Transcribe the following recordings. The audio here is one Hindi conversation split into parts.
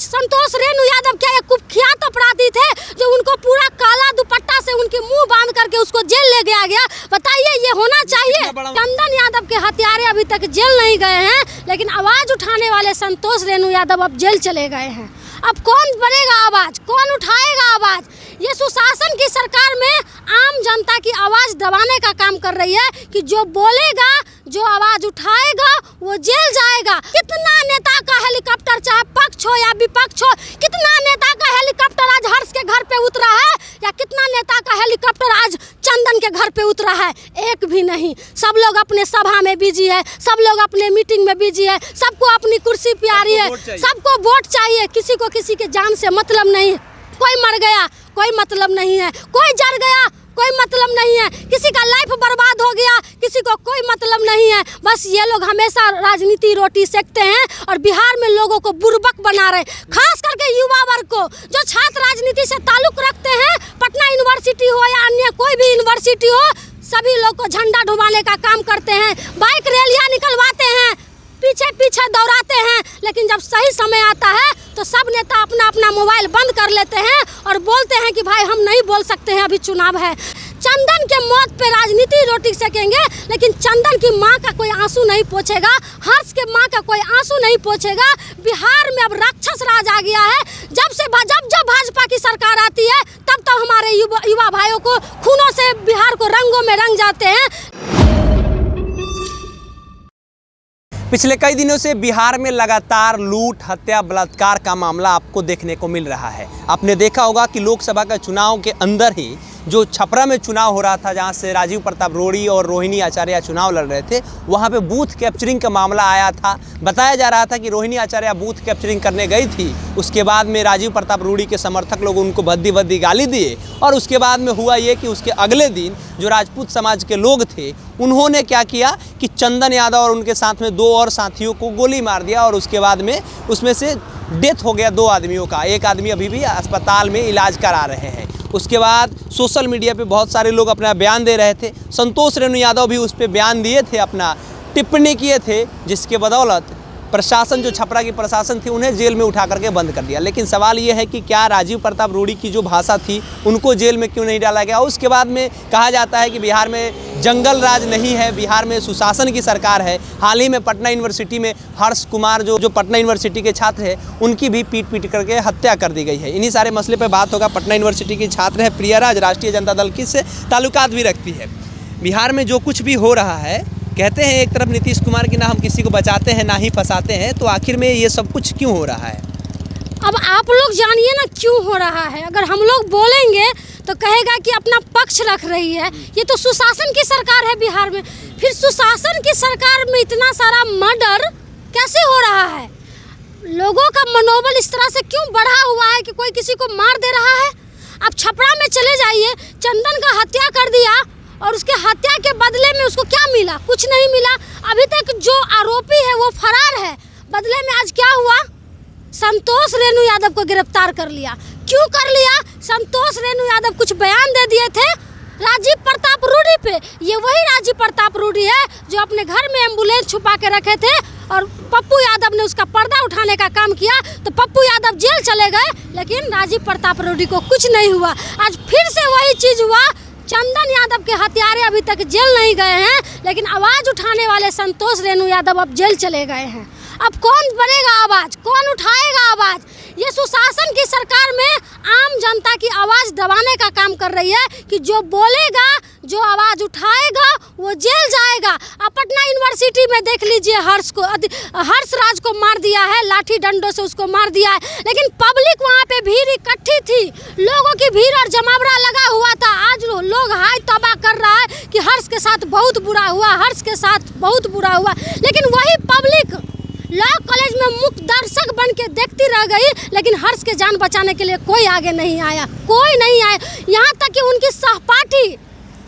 संतोष रेणु यादव क्या एक कुख्यात अपराधी थे जो उनको पूरा काला दुपट्टा से उनके मुंह बांध करके उसको जेल ले गया। बताइए ये होना चाहिए? चंदन यादव के हत्यारे अभी तक जेल नहीं गए हैं, लेकिन आवाज उठाने वाले संतोष रेणु यादव अब जेल चले गए हैं। अब कौन बनेगा आवाज, कौन उठाएगा आवाज? ये सुशासन की सरकार में आम जनता की आवाज दबाने का काम कर रही है कि जो बोलेगा, जो आवाज उठाएगा वो जेल जाएगा। कितना नेता का हेलीकॉप्टर, चाहे पक्ष हो या विपक्ष हो, कितना नेता का हेलीकॉप्टर आज हर्ष के घर पे उतरा है, या कितना नेता का हेलीकॉप्टर आज चंदन के घर पे उतरा है? एक भी नहीं। सब लोग अपने सभा में बिजी है, सब लोग अपने मीटिंग में बिजी है, सबको अपनी कुर्सी प्यारी है, सबको वोट चाहिए। किसी को किसी के जान से मतलब नहीं। कोई मर गया कोई मतलब नहीं है, कोई जल गया कोई मतलब नहीं है, किसी का लाइफ बर्बाद हो गया किसी को कोई मतलब नहीं है। बस ये लोग हमेशा राजनीति रोटी सेकते हैं और बिहार में लोगों को बुर्बक बना रहे, खास करके युवा वर्ग को जो छात्र राजनीति से ताल्लुक रखते हैं। पटना यूनिवर्सिटी हो या अन्य कोई भी यूनिवर्सिटी हो, सभी लोग को झंडा ढुमाने का काम करते हैं, बाइक रैलियां निकलवाते हैं, पीछे पीछे दौड़ाते हैं। लेकिन जब सही समय आता है तो सब नेता अपना अपना मोबाइल बंद कर लेते हैं और बोलते हैं कि भाई हम नहीं बोल सकते हैं, अभी चुनाव है। चंदन के मौत पे राजनीति रोटी सेकेंगे, लेकिन चंदन की मां का कोई आंसू नहीं पोंछेगा, हर्ष के मां का कोई आंसू नहीं पोंछेगा। बिहार में अब राक्षस राज आ गया है। जब भाजपा की सरकार आती है तब तो हमारे युवा भाइयों को खूनों से बिहार को रंगों में रंग जाते हैं। पिछले कई दिनों से बिहार में लगातार लूट, हत्या, बलात्कार का मामला आपको देखने को मिल रहा है। आपने देखा होगा कि लोकसभा के चुनाव के अंदर ही जो छपरा में चुनाव हो रहा था, जहां से राजीव प्रताप रूडी और रोहिणी आचार्य चुनाव लड़ रहे थे, वहां पे बूथ कैप्चरिंग का मामला आया था। बताया जा रहा था कि रोहिणी आचार्य बूथ कैप्चरिंग करने गई थी, उसके बाद में राजीव प्रताप रूडी के समर्थक लोग उनको भद्दी गाली दिए, और उसके बाद में हुआ ये कि उसके अगले दिन जो राजपूत समाज के लोग थे उन्होंने क्या किया कि चंदन यादव और उनके साथ में 2 और साथियों को गोली मार दिया, और उसके बाद में उसमें से डेथ हो गया 2 आदमियों का। एक आदमी अभी भी अस्पताल में इलाज करा रहे हैं। उसके बाद सोशल मीडिया पे बहुत सारे लोग अपना बयान दे रहे थे। संतोष रेणु यादव भी उस पर बयान दिए थे, अपना टिप्पणी किए थे, जिसके बदौलत प्रशासन, जो छपरा की प्रशासन थी, उन्हें जेल में उठा करके बंद कर दिया। लेकिन सवाल ये है कि क्या राजीव प्रताप रूडी की जो भाषा थी उनको जेल में क्यों नहीं डाला गया? उसके बाद में कहा जाता है कि बिहार में जंगल राज नहीं है, बिहार में सुशासन की सरकार है। हाल ही में पटना यूनिवर्सिटी में हर्ष कुमार जो पटना यूनिवर्सिटी के छात्र हैं, उनकी भी पीट करके हत्या कर दी गई है। इन्हीं सारे मसले पर बात होगा। पटना यूनिवर्सिटी की छात्र है प्रिया राज, राष्ट्रीय जनता दल की से ताल्लुकात भी रखती है। बिहार में जो कुछ भी हो रहा है, कहते हैं एक तरफ नीतीश कुमार की ना हम किसी को बचाते हैं ना ही फंसाते हैं, तो आखिर में ये सब कुछ क्यों हो रहा है? अब आप लोग जानिए ना क्यों हो रहा है। अगर हम लोग बोलेंगे तो कहेगा कि अपना पक्ष रख रही है। ये तो सुशासन की सरकार है बिहार में। फिर सुशासन की सरकार में इतना सारा मर्डर कैसे हो रहा है? लोगों का मनोबल इस तरह से क्यों बढ़ा हुआ है कि कोई किसी को मार दे रहा है? आप छपरा में चले जाइए, चंदन का हत्या कर दिया और उसके हत्या के बदले में उसको क्या मिला? कुछ नहीं मिला। अभी तक जो आरोपी है वो फरार है। बदले में आज क्या हुआ? संतोष रेणु यादव को गिरफ्तार कर लिया। क्यों कर लिया? संतोष रेणु यादव कुछ बयान दे दिए थे राजीव प्रताप रूडी पे। ये वही राजीव प्रताप रूडी है जो अपने घर में एम्बुलेंस छुपा के रखे थे और पप्पू यादव ने उसका पर्दा उठाने का काम किया, तो पप्पू यादव जेल चले गए, लेकिन राजीव प्रताप रूडी को कुछ नहीं हुआ। आज फिर से वही चीज हुआ। चंदन यादव के हत्यारे अभी तक जेल नहीं गए हैं, लेकिन आवाज उठाने वाले संतोष रेणु यादव अब जेल चले गए हैं। अब कौन बनेगा आवाज, कौन उठाएगा आवाज? ये सुशासन की सरकार में आम जनता की आवाज दबाने का काम कर रही है कि जो बोलेगा, जो आवाज उठाएगा वो जेल जाएगा। अब पटना यूनिवर्सिटी में देख लीजिए, हर्ष राज को मार दिया है, लाठी डंडों से उसको मार दिया है, लेकिन पब्लिक वहाँ पे भीड़ इकट्ठी थी, लोगों की भीड़ और जमावड़ा लगा हुआ था। आज लोग हाय तबाह कर रहा है कि हर्ष के साथ बहुत बुरा हुआ, हर्ष के साथ बहुत बुरा हुआ, लेकिन वही पब्लिक लॉ कॉलेज में मुख्य दर्शक बन के देखती रह गई, लेकिन हर्ष के जान बचाने के लिए कोई आगे नहीं आया, कोई नहीं आया। यहाँ तक कि उनकी सहपाठी,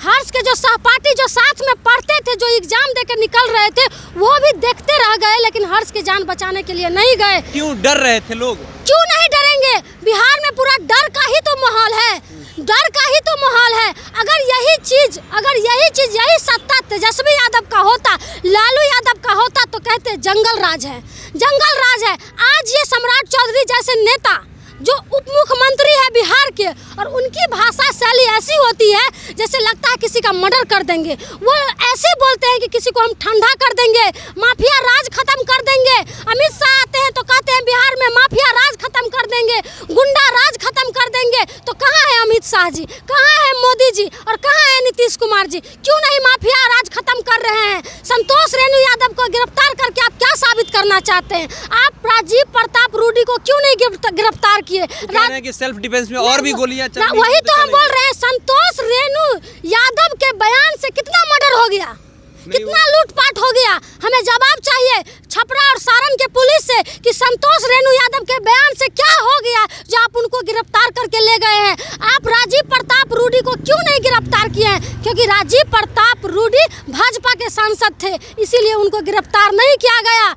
हर्ष के जो सहपाठी जो साथ में पढ़ते थे, जो एग्जाम देकर निकल रहे थे, वो भी देखते रह गए, लेकिन हर्ष की जान बचाने के लिए नहीं गए। क्यों डर रहे थे लोग? क्यों नहीं डरेंगे? बिहार में पूरा डर का ही तो माहौल है, डर का ही तो माहौल है। अगर यही चीज यही सत्ता तेजस्वी यादव का होता, लालू यादव का होता तो कहते जंगल राज है, जंगल राज है। आज ये सम्राट चौधरी जैसे नेता जो उप मुख्यमंत्री है बिहार के, और उनकी भाषा शैली ऐसी होती है जैसे लगता है किसी का मर्डर कर देंगे। वो ऐसे बोलते हैं कि किसी को हम ठंडा कर देंगे, माफिया राज खत्म कर देंगे। अमित शाह आते हैं तो कहते हैं बिहार में माफिया राज खत्म कर देंगे, गुंडा राज खत्म कर देंगे। तो कहाँ है अमित शाह जी, कहाँ है मोदी जी, और कहाँ है नीतीश कुमार जी? क्यों नहीं माफिया राज खत्म कर रहे हैं? संतोष रेणु यादव को गिरफ्तार करके आप क्या साबित करना चाहते हैं? आप राजीव प्रताप रूडी को क्यों नहीं गिरफ्तार किए? कह रहे हैं कि सेल्फ डिफेंस में और भी गोलियां चल रही हैं। वही तो हम बोल रहे हैं, संतोष रेणु यादव के बयान से कितना मर्डर हो गया, कितना लूटपाट हो गया। हमें जवाब चाहिए छपरा और सारण के पुलिस से कि संतोष रेणु यादव के बयान से क्या हो गया जो आप उनको गिरफ्तार करके ले गए हैं। आप राजीव प्रताप रूडी को क्यों नहीं गिरफ्तार किए हैं? क्योंकि राजीव प्रताप रूडी भाजपा के सांसद थे, इसीलिए उनको गिरफ्तार नहीं किया गया।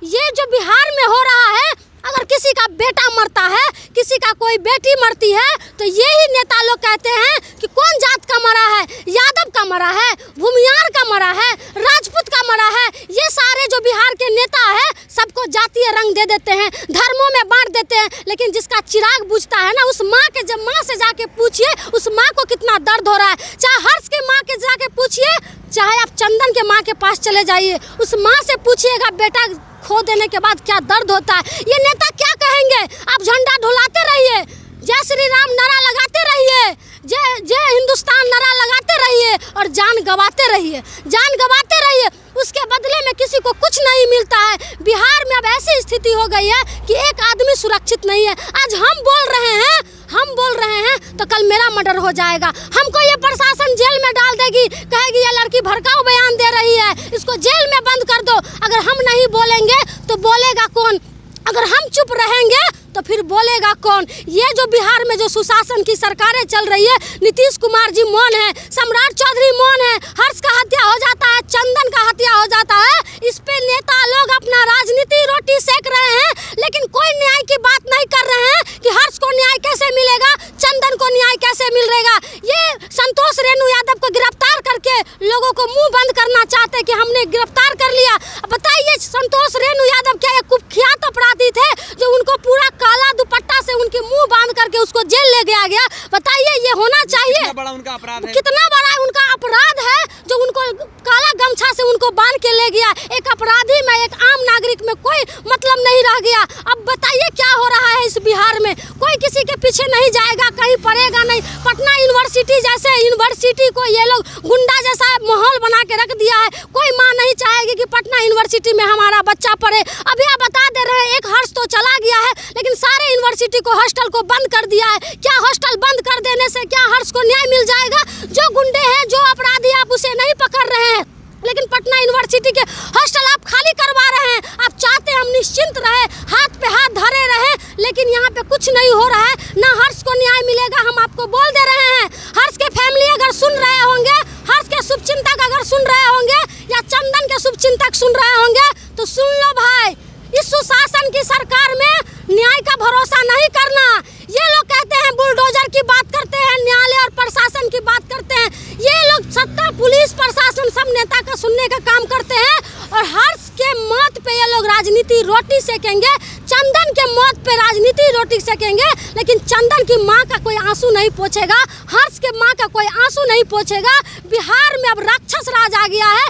ये जो बिहार में हो रहा है, अगर किसी का बेटा मरता है, किसी का कोई बेटी मरती है, तो यही नेता लोग कहते हैं कि कौन जात का मरा है, यादव का मरा है, भूमियार का मरा है, राजपूत का मरा है। ये सारे जो बिहार के नेता है सबको जातीय रंग दे देते हैं, धर्मों में बांट देते हैं। लेकिन जिसका चिराग बुझता है ना, उस माँ के जब माँ से जाके पूछिए उस माँ को कितना दर्द हो रहा है। चाहे हर्ष के माँ के जाके पूछिए, चाहे आप चंदन के माँ के पास चले जाइए, उस माँ से पूछिएगा बेटा खो देने के बाद क्या दर्द होता है। ये नेता क्या कहेंगे? आप झंडा ढुलाते रहिए, जय श्री राम नारा लगाते रहिए, जय जय हिंदुस्तान नारा लगाते रहिए और जान गंवाते रहिए, जान गंवाते रहिए। उसके बदले में किसी को कुछ नहीं मिलता है। बिहार में अब ऐसी स्थिति हो गई है कि एक आदमी सुरक्षित नहीं है। आज हम बोल रहे हैं तो कल मेरा मर्डर हो जाएगा। हमको ये प्रशासन जेल में डाल देगी, कहेगी ये लड़की भड़काऊ बयान दे रही है, इसको जेल में बंद कर दो। अगर हम नहीं बोलेंगे तो बोलेगा कौन? अगर हम चुप रहेंगे तो फिर बोलेगा कौन? ये जो बिहार में जो सुशासन की सरकारें चल रही है, नीतीश कुमार जी मौन है, सम्राट चौधरी मौन है, हर्ष का हत्या हो जाता है, चंदन का हत्या हो जाता है, इस पे नेता लोग अपना राजनीति रोटी सेक रहे हैं, लेकिन कोई न्याय की बात नहीं कर रहे हैं कि हर्ष को न्याय कैसे मिलेगा, चंदन को न्याय कैसे मिलेगा। ये संतोष रेणु यादव को गिरफ्तार करके लोगों को मुंह बंद करना चाहते हैं कि हमने गिरफ्तार कर लिया। बताइए, संतोष रेणु यादव क्या एक कुख्यात अपराधी थे जो उनको पूरा काला दुपट्टा से उनके मुंह बांध करके उसको जेल ले गया? बताइए, ये होना चाहिए? कितना बड़ा उनका अपराध है? कितना बड़ा उनका अपराध है जो उनको काला गमछा से उनको बांध के ले गया। एक अपराधी में, एक आम नागरिक में कोई मतलब नहीं रह गया। अब बताइए क्या हो रहा है इस बिहार में? कोई किसी के पीछे नहीं जाएगा, कहीं पढ़ेगा नहीं। पटना यूनिवर्सिटी जैसे यूनिवर्सिटी को ये लोग गुंडा जैसा माहौल बना के रख दिया है। कोई माँ नहीं चाहेगी कि पटना यूनिवर्सिटी में हमारा बच्चा पढ़े। अभी आप बता दे रहे हैं, एक हर्ष तो चला गया है, लेकिन सारे यूनिवर्सिटी को, हॉस्टल को बंद कर दिया है। क्या हॉस्टल बंद कर देने से क्या हर्ष को न्याय मिल जाएगा? जो गुंडे हैं, जो अपराधी, आप उसे नहीं पकड़ रहे हैं, लेकिन पटना यूनिवर्सिटी के हॉस्टल आप खाली करवा रहे हैं। आप चाहते हैं हम निश्चिंत रहे, हाथ पे हाथ धरे रहे, लेकिन यहाँ पे कुछ नहीं हो रहा है। ना हर्ष को न्याय मिलेगा, हम आपको बोल दे रहे हैं। हर्ष के फैमिली अगर सुन रहे होंगे, हर्ष के शुभचिंतक अगर सुन रहे होंगे, या चंदन के शुभचिंतक सुन रहे होंगे, तो सुन लो भाई, इस सुशासन की सरकार में न्याय का भरोसा नहीं करना। ये लोग कहते हैं बुलडोजर की बात करते हैं, न्यायालय और प्रशासन की बात करते हैं। ये लोग सत्ता, पुलिस, प्रशासन सब नेता का सुनने का काम करते हैं, और हर्ष के मौत पे ये लोग राजनीति रोटी सेकेंगे, चंदन के मौत पे राजनीति रोटी सेकेंगे, लेकिन चंदन की माँ का कोई आंसू नहीं पोंछेगा, हर्ष के माँ का कोई आंसू नहीं पोंछेगा। बिहार में अब राक्षस राज आ गया है।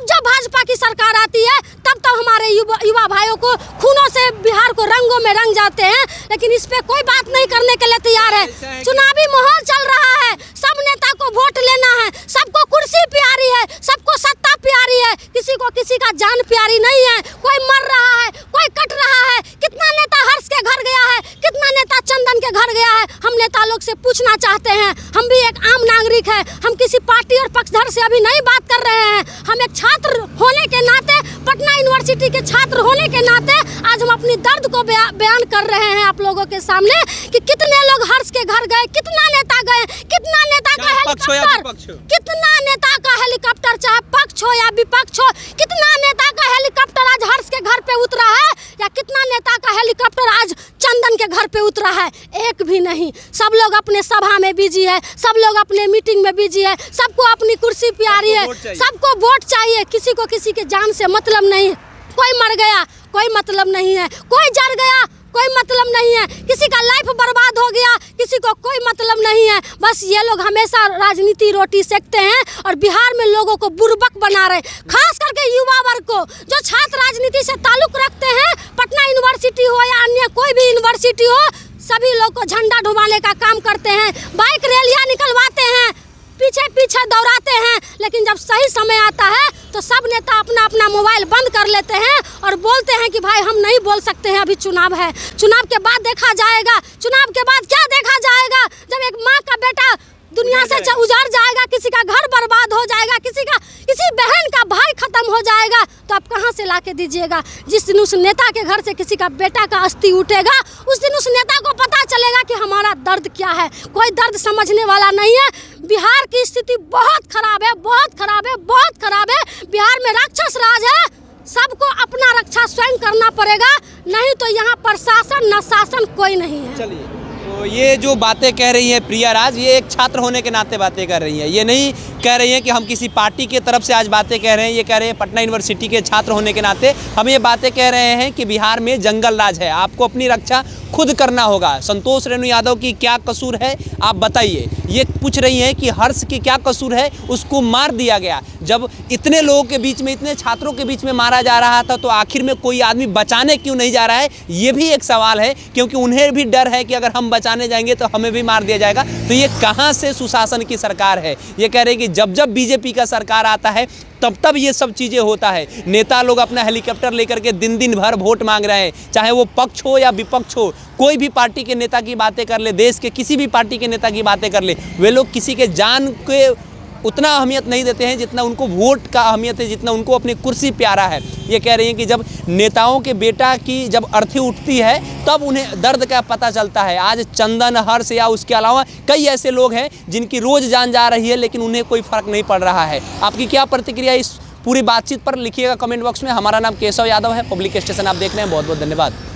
जब भाजपा की सरकार आती है तब हमारे युवा भाइयों को खूनों से बिहार को रंगों में रंग जाते हैं, लेकिन इस पे कोई बात नहीं करने के लिए तैयार है। चुनावी माहौल चल रहा है, सब नेता को वोट लेना है, सबको कुर्सी प्यारी है, सबको सत्ता प्यारी है, किसी को किसी का जान प्यारी नहीं है। कोई मर रहा है, कोई कट रहा है। कितना नेता हर्ष के घर गया है, कितना नेता चंदन के घर गया है। हम नेता लोग से पूछना चाहते हैं, हम भी एक आम नागरिक है, हम किसी पार्टी और पक्षधर से अभी नहीं बात कर रहे हैं। हम एक छात्र होने के नाते, पटना यूनिवर्सिटी के छात्र होने के नाते आज हम अपनी दर्द को बयान कर रहे हैं आप लोगों के सामने कि कितने लोग हर्ष के घर गए, कितना नेता गए, कितना नेता का हेलीकॉप्टर, कितना नेता का हेलीकॉप्टर, चाहे पक्ष हो या विपक्ष हो, कितना नेता का हेलीकॉप्टर आज हर्ष के घर पे उतरा है, या कितना नेता का हेलीकॉप्टर आज चंदन के घर पे उतरा है? एक भी नहीं। सब लोग अपने सभा में बिजी है, सब लोग अपने मीटिंग में बिजी है, सबको अपनी कुर्सी प्यारी है, सबको वोट चाहिए, किसी को किसी के जान से मतलब नहीं है। कोई मर गया कोई मतलब नहीं है, कोई जल गया कोई मतलब नहीं है, किसी का लाइफ बर्बाद हो गया किसी को कोई मतलब नहीं है। बस ये लोग हमेशा राजनीति रोटी सेकते हैं और बिहार में लोगों को बुर्बक बना रहे, खास करके युवा वर्ग को, जो छात्र राजनीति से ताल्लुक रखते हैं, पटना यूनिवर्सिटी हो या अन्य कोई भी यूनिवर्सिटी हो, सभी लोग को झंडा ढुमाने का काम करते हैं, बाइक रैलियां निकलवाते हैं, पीछे पीछे दौड़ाते हैं, लेकिन जब सही समय आता है तो सब नेता अपना अपना मोबाइल बंद कर लेते हैं और बोलते हैं कि भाई हम नहीं बोल सकते हैं, अभी चुनाव है, चुनाव के बाद देखा जाएगा। चुनाव के बाद क्या देखा जाएगा? जब एक माँ का बेटा दुनिया से उजाड़ जाएगा, किसी का घर बर्बाद हो जाएगा, किसी बहन का भाई खत्म हो जाएगा, तो आप कहाँ से लाके दीजिएगा? जिस दिन उस नेता के घर से किसी का बेटा का अस्थि उठेगा, उस दिन उस नेता को पता चलेगा कि हमारा दर्द क्या है। कोई दर्द समझने वाला नहीं है। बिहार की स्थिति बहुत खराब है, बहुत खराब है, बहुत खराब है। बिहार में राक्षस राज है, सबको अपना रक्षा स्वयं करना पड़ेगा, नहीं तो यहाँ प्रशासन न शासन कोई नहीं है। चलिए, तो ये जो बातें कह रही हैं प्रिया राज, ये एक छात्र होने के नाते बातें कर रही हैं, ये नहीं कह रही हैं कि हम किसी पार्टी के तरफ से आज बातें कह रहे हैं, ये कह रहे हैं पटना यूनिवर्सिटी के छात्र होने के नाते हम ये बातें कह रहे हैं कि बिहार में जंगल राज है, आपको अपनी रक्षा खुद करना होगा। संतोष रेणु यादव की क्या कसूर है आप बताइए। ये पूछ रही हैं कि हर्ष की क्या कसूर है, उसको मार दिया गया। जब इतने लोगों के बीच में, इतने छात्रों के बीच में मारा जा रहा था, तो आखिर में कोई आदमी बचाने क्यों नहीं जा रहा है? ये भी एक सवाल है, क्योंकि उन्हें भी डर है कि अगर हम बचाने जाएंगे तो हमें भी मार दिया जाएगा। तो ये कहाँ से सुशासन की सरकार है? ये कह रहे हैं कि जब जब बीजेपी का सरकार आता है तब तब ये सब चीज़ें होता है। नेता लोग अपना हेलीकॉप्टर लेकर के दिन दिन भर वोट मांग रहे हैं, चाहे वो पक्ष हो या विपक्ष हो, कोई भी पार्टी के नेता की बातें कर ले, देश के किसी भी पार्टी के नेता की बातें कर ले, वे लोग किसी के जान के उतना अहमियत नहीं देते हैं जितना उनको वोट का अहमियत है, जितना उनको अपनी कुर्सी प्यारा है। ये कह रही हैं कि जब नेताओं के बेटा की जब अर्थी उठती है तब उन्हें दर्द का पता चलता है। आज चंदन, हर्ष या उसके अलावा कई ऐसे लोग हैं जिनकी रोज़ जान जा रही है, लेकिन उन्हें कोई फ़र्क नहीं पड़ रहा है। आपकी क्या प्रतिक्रिया इस पूरी बातचीत पर लिखिएगा कमेंट बॉक्स में। हमारा नाम केशव यादव है, पब्लिक स्टेशन आप देख रहे हैं। बहुत बहुत धन्यवाद।